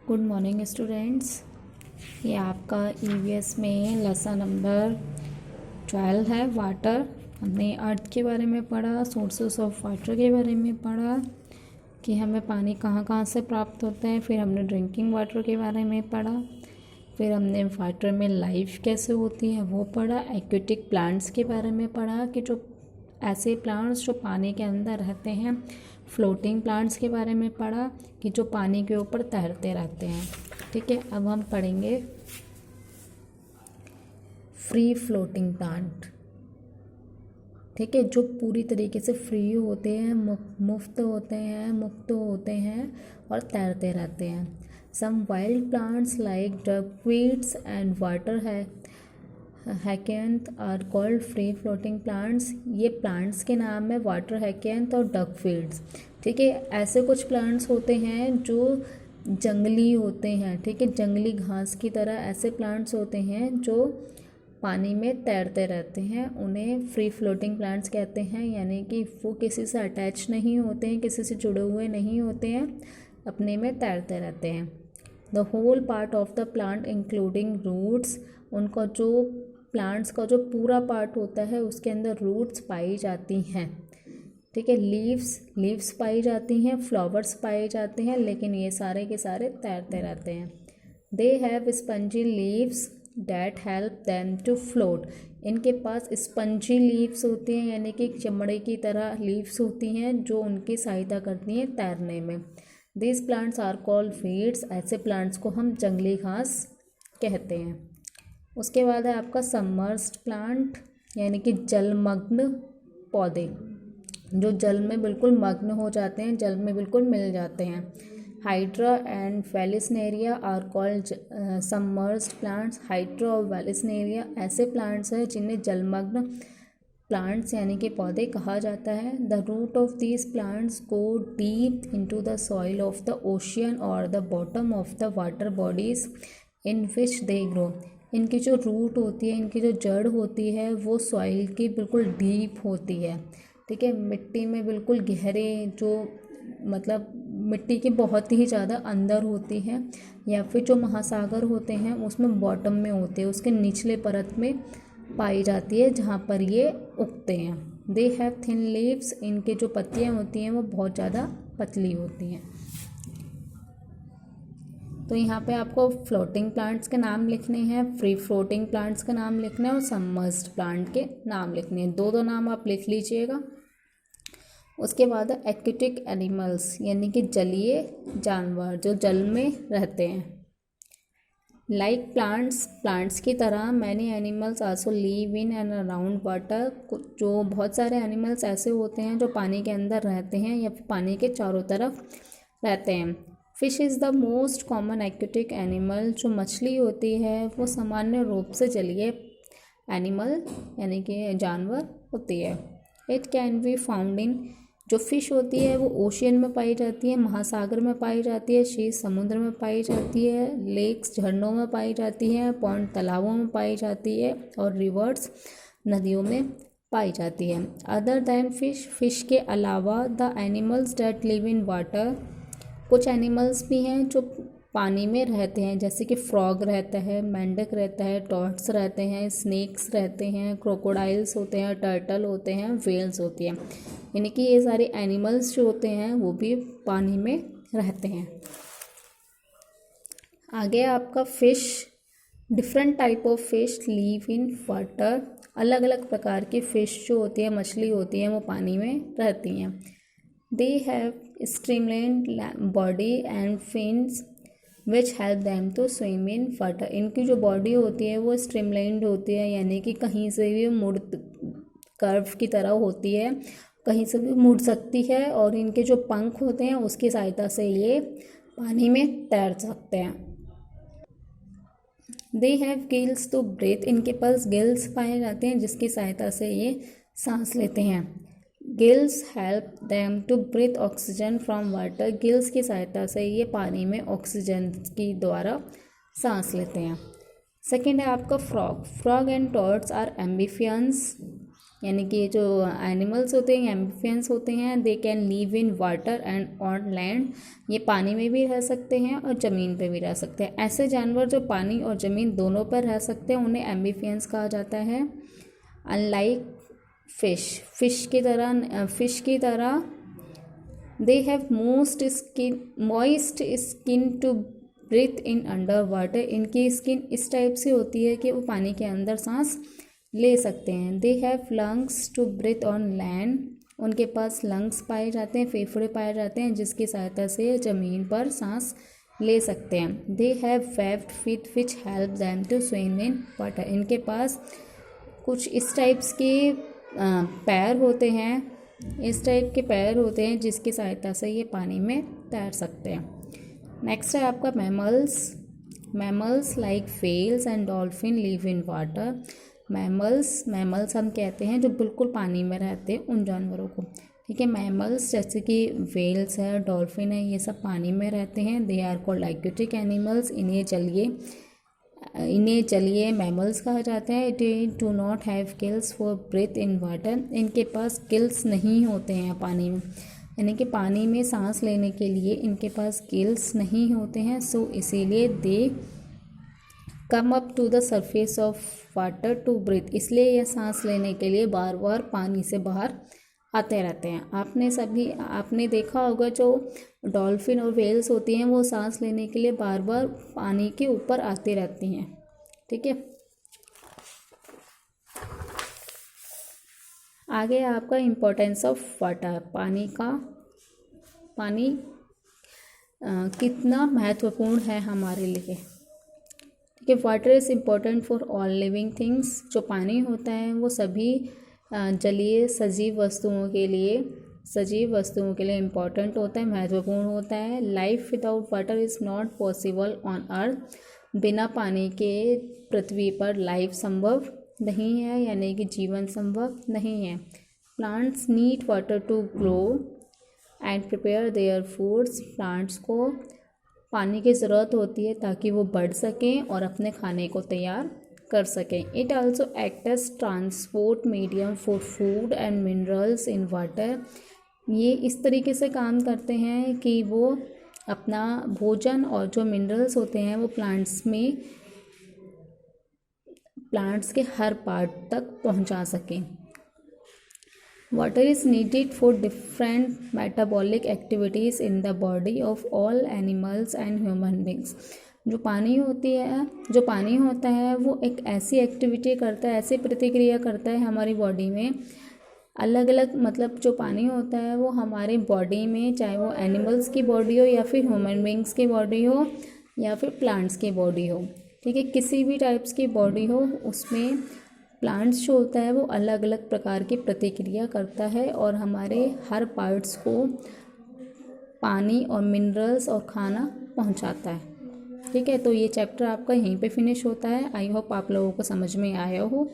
Good morning students. ये आपका EVS में लेसन नंबर 12 है, वाटर। हमने अर्थ के बारे में पढ़ा, सोर्सेस ऑफ वाटर के बारे में पढ़ा कि हमें पानी कहाँ कहाँ से प्राप्त होता है। फिर हमने ड्रिंकिंग वाटर के बारे में पढ़ा। फिर हमने वाटर में लाइफ कैसे होती है वो पढ़ा। एक्वेटिक प्लांट्स के बारे में पढ़ा कि जो ऐसे प्लांट्स जो पानी के अंदर रहते हैं। फ्लोटिंग प्लांट्स के बारे में पढ़ा कि जो पानी के ऊपर तैरते रहते हैं। ठीक है, अब हम पढ़ेंगे फ्री फ्लोटिंग प्लांट। ठीक है, जो पूरी तरीके से फ्री होते हैं, मुक्त होते हैं और तैरते रहते हैं। Some wild plants like duckweeds and water hyacinth are called free floating plants. ये प्लांट्स के नाम है वाटर हैकेंथ और डकवीड्स। ठीक है, ऐसे कुछ प्लांट्स होते हैं जो जंगली होते हैं। ठीक है, जंगली घास की तरह ऐसे प्लांट्स होते हैं जो पानी में तैरते रहते हैं, उन्हें फ्री फ्लोटिंग प्लांट्स कहते हैं। यानी कि वो किसी से अटैच नहीं होते हैं, किसी से जुड़े हुए नहीं होते हैं, अपने में तैरते रहते हैं। The whole part of the plant including roots, उनका जो प्लांट्स का जो पूरा पार्ट होता है उसके अंदर रूट्स पाई जाती हैं। ठीक है, लीव्स पाई जाती हैं, फ्लावर्स पाए जाते हैं, लेकिन ये सारे के सारे तैरते रहते हैं। They have spongy leaves that help them to float. इनके पास स्पंजी लीव्स होती हैं, यानी कि चमड़े की तरह लीव्स होती हैं जो उनकी सहायता करती हैं तैरने में। This plants are called weeds. ऐसे प्लांट्स को हम जंगली घास कहते हैं। उसके बाद है आपका सबमर्ज्ड प्लांट, यानी कि जलमग्न पौधे, जो जल में बिल्कुल मग्न हो जाते हैं, जल में बिल्कुल मिल जाते हैं। Hydra and vallisneria are called submerged plants. Hydra और वेलिसनेरिया ऐसे प्लांट्स हैं जिन्हें जलमग्न प्लांट्स यानी कि पौधे कहा जाता है। The root of these plants go deep into the soil of the ocean और the bottom of the water bodies in which they grow. इनकी जो रूट होती है, इनकी जो जड़ होती है, वो सॉइल की बिल्कुल डीप होती है। ठीक है, मिट्टी में बिल्कुल गहरे, जो मतलब मिट्टी के बहुत ही ज़्यादा अंदर होती है, या फिर जो महासागर होते हैं उसमें बॉटम में होते हैं, उसके निचले परत में पाई जाती है जहाँ पर ये उगते हैं। They have thin leaves. इनके जो पत्तियाँ होती हैं वो बहुत ज़्यादा पतली होती हैं। तो यहाँ पे आपको फ्लोटिंग प्लांट्स के नाम लिखने हैं, फ्री फ्लोटिंग प्लांट्स के नाम लिखने हैं और सबमर्ज्ड प्लांट के नाम लिखने हैं। दो नाम आप लिख लीजिएगा। उसके बाद एक्वेटिक एनिमल्स, यानी कि जलीय जानवर जो जल में रहते हैं। लाइक प्लांट्स की तरह many animals also live in and around water. जो बहुत सारे एनिमल्स ऐसे होते हैं जो पानी के अंदर रहते हैं या पानी के चारों तरफ रहते हैं। Fish is the most common aquatic animal. जो मछली होती है वो सामान्य रूप से जलीय एनिमल यानी कि जानवर होती है। It can be found in, जो फिश होती है वो ओशियन में पाई जाती है, महासागर में पाई जाती है, सी समुद्र में पाई जाती है, लेक्स झरनों में पाई जाती है, पॉन्ड तालाबों में पाई जाती है और रिवर्स नदियों में पाई जाती है। अदर दैन फिश के अलावा the animals that live in water, कुछ एनिमल्स भी हैं जो पानी में रहते हैं, जैसे कि फ्रॉग रहता है, मेंढक रहता है, टॉर्ट्स रहते हैं, स्नेक्स रहते हैं, क्रोकोडाइल्स होते हैं, टर्टल होते हैं, वेल्स होती हैं। यानी कि ये सारे एनिमल्स जो होते हैं वो भी पानी में रहते हैं। आगे आपका fish, different type of fish live in water. अलग अलग प्रकार की फ़िश जो होती है, मछली होती है, वो पानी में रहती हैं। They have streamline body and fins which help them to swim in water. इनकी जो बॉडी होती है वो स्ट्रीमलाइंड होती है, यानी कि कहीं से भी मुड़, कर्व की तरह होती है, कहीं से भी मुड़ सकती है, और इनके जो पंख होते हैं उसकी सहायता से ये पानी में तैर सकते हैं। They have gills to breathe. इनके पास गिल्स पाए जाते हैं जिसकी सहायता से ये सांस लेते हैं। Gills help them to breathe oxygen from water. Gills की सहायता से ये पानी में ऑक्सीजन की द्वारा सांस लेते हैं। सेकेंड है आपका फ्रॉग एंड टॉर्ट्स आर एम्बिफियंस, यानी कि जो एनिमल्स होते हैं, एम्फिबियंस होते हैं, they can live in water and on land. ये पानी में भी रह सकते हैं और ज़मीन पे भी रह सकते हैं। ऐसे जानवर जो पानी और ज़मीन दोनों पर रह सकते हैं उन्हें एम्फिबियंस कहा जाता है। अनलाइक फिश की तरह they have moist skin to breathe in under water. इनकी स्किन इस टाइप से होती है कि वो पानी के अंदर सांस ले सकते हैं। They have lungs to breathe on land. उनके पास लंग्स पाए जाते हैं, फेफड़े पाए जाते हैं, जिसकी सहायता से ज़मीन पर सांस ले सकते हैं। They have webbed feet which help them to swim in water. इनके पास कुछ इस टाइप्स के पैर होते हैं, इस टाइप के पैर होते हैं जिसकी सहायता से ये पानी में तैर सकते हैं। नेक्स्ट है आपका mammals like whales and dolphin live in water. Mammals हम कहते हैं जो बिल्कुल पानी में रहते हैं उन जानवरों को, ठीक है। मैमल्स जैसे कि व्हेल्स है, डॉल्फिन है, ये सब पानी में रहते हैं। They are called aquatic animals. इन्हें चलिए मैमल्स कहा जाता है। It do not have gills for breathe in water. इनके पास गिल्स नहीं होते हैं पानी में, यानी कि पानी में सांस लेने के लिए इनके पास गिल्स नहीं होते हैं। सो इसीलिए they come up to the surface of water to breathe. इसलिए यह सांस लेने के लिए बार बार पानी से बाहर आते रहते हैं। आपने देखा होगा जो डॉल्फिन और व्हेल्स होती हैं वो सांस लेने के लिए बार बार पानी के ऊपर आती रहती हैं, ठीक है। आगे आपका इम्पोर्टेंस ऑफ वाटर, पानी कितना महत्वपूर्ण है हमारे लिए, ठीक है। Water is important for all living things. जो पानी होता है वो सभी जलीय सजीव वस्तुओं के लिए इम्पॉर्टेंट होता है, महत्वपूर्ण होता है। Life without water is not possible on earth. बिना पानी के पृथ्वी पर लाइफ संभव नहीं है, यानी कि जीवन संभव नहीं है। Plants need water to grow and prepare their foods. Plants को पानी की ज़रूरत होती है ताकि वो बढ़ सकें और अपने खाने को तैयार कर सकें। It also act as transport medium for food and minerals in water. ये इस तरीके से काम करते हैं कि वो अपना भोजन और जो मिनरल्स होते हैं वो प्लांट्स के हर पार्ट तक पहुंचा सकें। Water is needed for different metabolic activities in the body of all animals and human beings. जो पानी होता है वो एक ऐसी एक्टिविटी करता है, ऐसी प्रतिक्रिया करता है हमारी बॉडी में, अलग अलग, मतलब जो पानी होता है वो हमारी बॉडी में, चाहे वो एनिमल्स की बॉडी हो या फिर ह्यूमन बींग्स की बॉडी हो या फिर प्लांट्स की बॉडी हो, ठीक है, किसी भी टाइप्स की बॉडी हो, उसमें प्लांट्स जो होता है वो अलग अलग प्रकार की प्रतिक्रिया करता है और हमारे हर पार्ट्स को पानी और मिनरल्स और खाना पहुंचाता है, ठीक है। तो ये चैप्टर आपका यहीं पे फिनिश होता है। आई होप आप लोगों को समझ में आया हो।